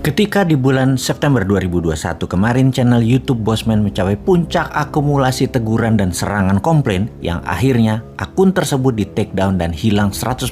Ketika di bulan September 2021 kemarin channel YouTube Bosman mencapai puncak akumulasi teguran dan serangan komplain yang akhirnya akun tersebut di take down dan hilang 100%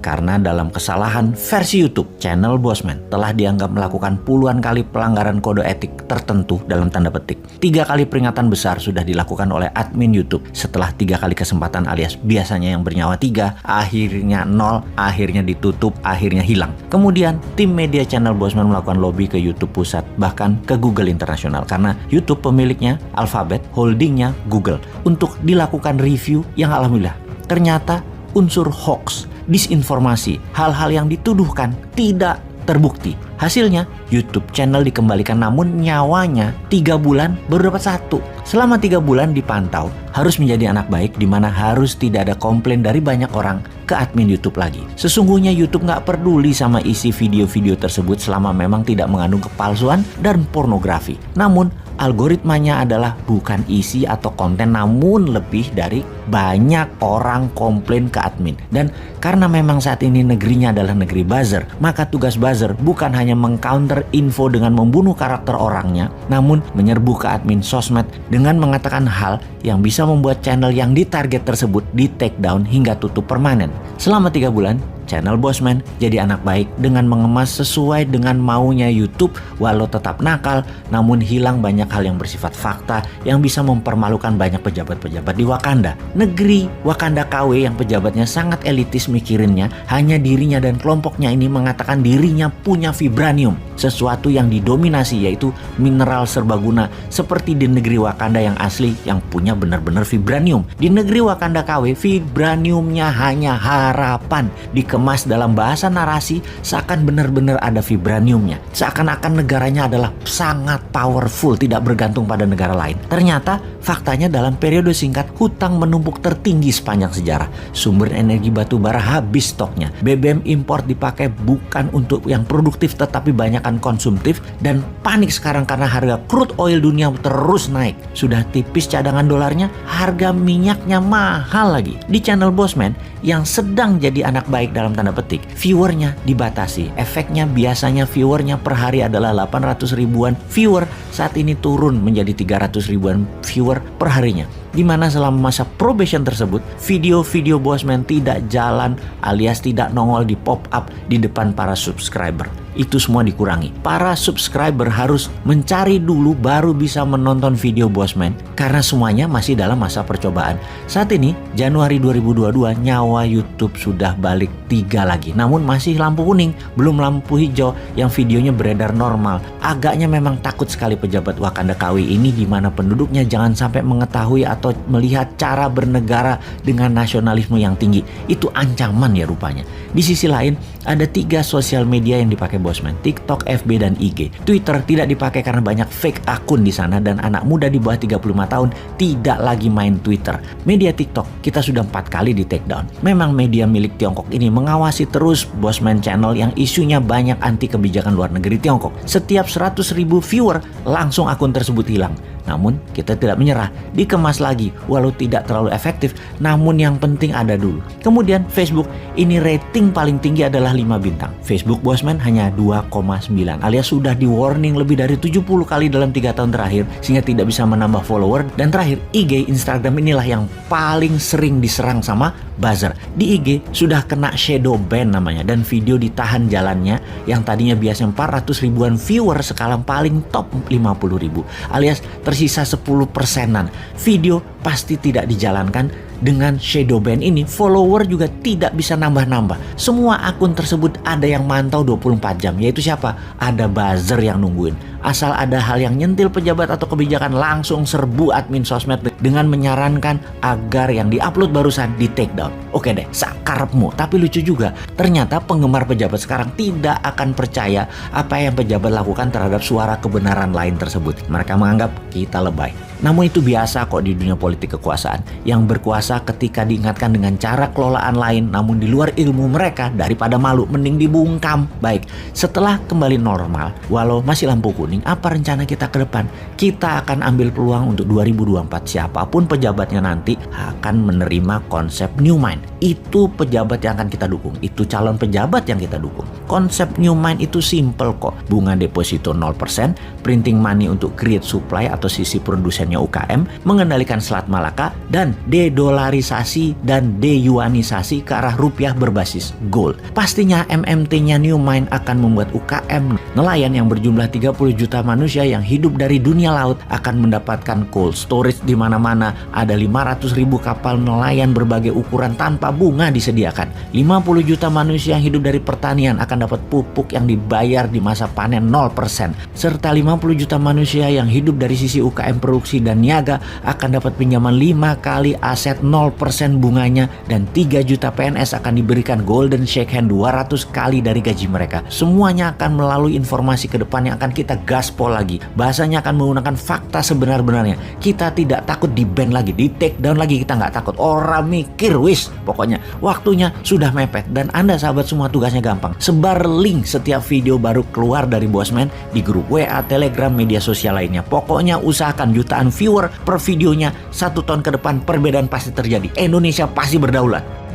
karena dalam kesalahan versi YouTube. Channel Bosman telah dianggap melakukan puluhan kali pelanggaran kode etik tertentu dalam tanda petik. 3 kali peringatan besar sudah dilakukan oleh admin YouTube setelah 3 kali kesempatan alias biasanya yang bernyawa 3, akhirnya 0, akhirnya ditutup, akhirnya hilang. Kemudian tim media channel Bosman melakukan lobby ke YouTube pusat, bahkan ke Google internasional karena YouTube pemiliknya Alphabet, holdingnya Google, untuk dilakukan review yang alhamdulillah ternyata unsur hoax, disinformasi, hal-hal yang dituduhkan tidak terbukti. Hasilnya YouTube channel dikembalikan namun nyawanya 3 bulan baru dapat 1. Selama 3 bulan dipantau harus menjadi anak baik di mana harus tidak ada komplain dari banyak orang ke admin YouTube lagi. Sesungguhnya YouTube nggak peduli sama isi video-video tersebut selama memang tidak mengandung kepalsuan dan pornografi. Namun algoritmanya adalah bukan isi atau konten namun lebih dari banyak orang komplain ke admin. Dan karena memang saat ini negerinya adalah negeri buzzer, maka tugas buzzer bukan hanya mengcounter info dengan membunuh karakter orangnya, namun menyerbu ke admin sosmed dengan mengatakan hal yang bisa membuat channel yang ditarget tersebut di take down hingga tutup permanen. Selama 3 bulan, channel Bosman jadi anak baik dengan mengemas sesuai dengan maunya YouTube walau tetap nakal, namun hilang banyak hal yang bersifat fakta yang bisa mempermalukan banyak pejabat-pejabat di Wakanda. Negeri Wakanda KW yang pejabatnya sangat elitis mikirinnya, hanya dirinya dan kelompoknya ini mengatakan dirinya punya vibranium, sesuatu yang didominasi yaitu mineral serbaguna seperti di negeri Wakanda yang asli yang punya benar-benar vibranium. Di negeri Wakanda KW, vibraniumnya hanya harapan, dikemas dalam bahasa narasi seakan benar-benar ada vibraniumnya. Seakan-akan negaranya adalah sangat powerful, tidak bergantung pada negara lain. Ternyata faktanya dalam periode singkat hutang menumpuk tertinggi sepanjang sejarah. Sumber energi batu bara habis stoknya. BBM impor dipakai bukan untuk yang produktif tetapi banyakan konsumtif, dan panik sekarang karena harga crude oil dunia terus naik. Sudah tipis cadangan dolarnya, harga minyaknya mahal lagi. Di channel Bosman yang sedang jadi anak baik dalam tanda petik, viewernya dibatasi. Efeknya biasanya viewernya per hari adalah 800 ribuan viewer, saat ini turun menjadi 300 ribuan viewer per harinya. Di mana selama masa probation tersebut, video-video Bosman tidak jalan alias tidak nongol di pop up di depan para subscriber. Itu semua dikurangi. Para subscriber harus mencari dulu baru bisa menonton video Bosman karena semuanya masih dalam masa percobaan. Saat ini Januari 2022 nyawa YouTube sudah balik 3 lagi, namun masih lampu kuning, belum lampu hijau yang videonya beredar normal. Agaknya memang takut sekali pejabat Wakanda KW ini, di mana penduduknya jangan sampai mengetahui atau melihat cara bernegara dengan nasionalisme yang tinggi. Itu ancaman ya rupanya. Di sisi lain ada 3 sosial media yang dipakai Bosman: TikTok, FB, dan IG. Twitter tidak dipakai karena banyak fake akun di sana dan anak muda di bawah 35 tahun tidak lagi main Twitter. Media TikTok kita sudah 4 kali di take down. Memang media milik Tiongkok ini mengawasi terus Bosman channel yang isunya banyak anti kebijakan luar negeri Tiongkok. Setiap 100 ribu viewer langsung akun tersebut hilang. Namun kita tidak menyerah, dikemas lagi walau tidak terlalu efektif, namun yang penting ada dulu. Kemudian Facebook, ini rating paling tinggi adalah 5 bintang. Facebook Bosman hanya 2,9 alias sudah di warning lebih dari 70 kali dalam 3 tahun terakhir sehingga tidak bisa menambah follower. Dan terakhir IG, Instagram inilah yang paling sering diserang sama buzzer. Di IG sudah kena shadow ban namanya, dan video ditahan jalannya yang tadinya biasa 400 ribuan viewer sekarang paling top 50 ribu alias tersisa 10%-an. Video pasti tidak dijalankan. Dengan shadow ban ini, follower juga tidak bisa nambah-nambah. Semua akun tersebut ada yang mantau 24 jam, yaitu siapa? Ada buzzer yang nungguin. Asal ada hal yang nyentil pejabat atau kebijakan, langsung serbu admin sosmed dengan menyarankan agar yang diupload barusan di take down. Oke deh, sakarepmu. Tapi lucu juga, ternyata penggemar pejabat sekarang tidak akan percaya apa yang pejabat lakukan terhadap suara kebenaran lain tersebut. Mereka menganggap kita lebay. Namun itu biasa kok di dunia politik kekuasaan. Yang berkuasa ketika diingatkan dengan cara kelolaan lain namun di luar ilmu mereka, daripada malu mending dibungkam. Baik, setelah kembali normal walau masih lampu kuning, apa rencana kita ke depan? Kita akan ambil peluang untuk 2024 siapapun pejabatnya nanti akan menerima konsep new mind. Itu pejabat yang akan kita dukung, itu calon pejabat yang kita dukung. Konsep New Mind itu simple kok. Bunga deposito 0%, printing money untuk create supply atau sisi produsennya UKM, mengendalikan Selat Malaka, dan dedolarisasi dan deyuanisasi ke arah rupiah berbasis gold. Pastinya MMT-nya New Mind akan membuat UKM nelayan yang berjumlah 30 juta manusia yang hidup dari dunia laut akan mendapatkan cold storage di mana-mana. Ada 500.000 kapal nelayan berbagai ukuran tanpa bunga disediakan. 50 juta manusia yang hidup dari pertanian akan dapat pupuk yang dibayar di masa panen 0%. Serta 50 juta manusia yang hidup dari sisi UKM produksi dan niaga akan dapat pinjaman 5 kali aset 0% bunganya, dan 3 juta PNS akan diberikan golden shake hand 200 kali dari gaji mereka. Semuanya akan melalui informasi ke depan yang akan kita gaspol lagi. Bahasanya akan menggunakan fakta sebenar-benarnya. Kita tidak takut di ban lagi, di take down lagi, kita nggak takut. Orang mikir wis, pokoknya waktunya sudah mepet. Dan Anda sahabat semua tugasnya gampang. Sebar link setiap video baru keluar dari Bosman di grup WA, Telegram, media sosial lainnya. Pokoknya usahakan jutaan viewer per videonya. 1 tahun ke depan perbedaan pasti terjadi. Indonesia pasti berdaulat.